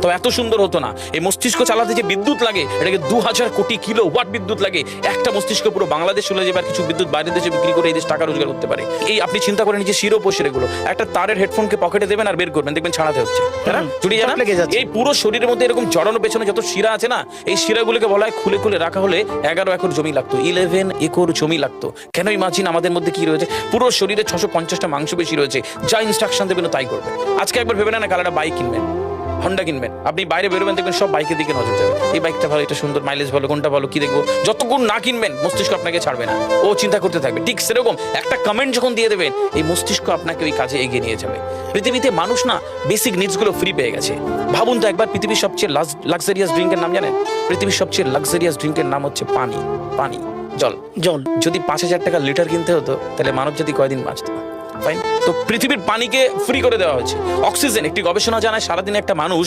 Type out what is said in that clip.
তো এত সুন্দর হতো না। এই মস্তিষ্ক চালাতে যে বিদ্যুৎ লাগে, এটাকে 2000 কোটি কিলো ওয়াট বিদ্যুৎ লাগে। একটা মস্তিষ্ক পুরো বাংলাদেশ চলে যাবে, আর কিছু বিদ্যুৎ বাইরের দেশে বিক্রি করে এই দেশ টাকা রোজগার করতে পারে। এই আপনি চিন্তা করেন যে শিরোপশিরাগুলো, একটা তারের হেডফোনকে পকেটে দেবেন আর বের করবেন, দেখবেন ছাড়াতে হচ্ছে, তাই না? জুড়িয়ে যাবে। এই পুরো শরীরের মধ্যে এরকম জড়ানো পেছনে যত শিরা আছে না, এই শিরাগুলোকে বলা হয় খুলে খুলে রাখা হলে 11 একর জমি লাগতো, 11 একর জমি লাগতো। কেন ইমাজিন আমাদের মধ্যে কি রয়েছে, পুরো শরীরে 650টা মাংসপেশি রয়েছে, যা ইনস্ট্রাকশন দেবেন তাই করবে। আজকে একবার ভেবে না, কাল একটা বাইক কিনবেন, হন্ডা কিনবেন, আপনি বাইরে বেরোবেন, দেখবেন সব বাইকের দিকে নজর যাবে। এই বাইকটা ভালো, এটা সুন্দর, মাইলেজ ভালো, কোনটা ভালো, কি দেখবো। যতক্ষণ না কিনবেন মস্তিষ্ক আপনাকে ছাড়বে না, ও চিন্তা করতে থাকবে। ঠিক সেরকম একটা কমেন্ট যখন দিয়ে দেবেন, এই মস্তিষ্ক আপনাকে ওই কাজে এগিয়ে নিয়ে যাবে। পৃথিবীতে মানুষ না বেসিক নিডস গুলো ফ্রি পেয়ে গেছে। ভাবুন তো একবার, পৃথিবীর সবচেয়ে লাক্সারিয়াস ড্রিঙ্কের নাম জানেন? পৃথিবীর সবচেয়ে লাক্সারিয়াস ড্রিঙ্কের নাম হচ্ছে পানি। পানি, জল। যদি 5000 টাকা লিটার কিনতে হতো, তাহলে মানব জাতি কয়দিন বাঁচতো? ফাইন। তো পৃথিবীর পানিকে ফ্রি করে দেওয়া হয়েছে। অক্সিজেন, একটি গবেষণা জানায় সারাদিনে একটা মানুষ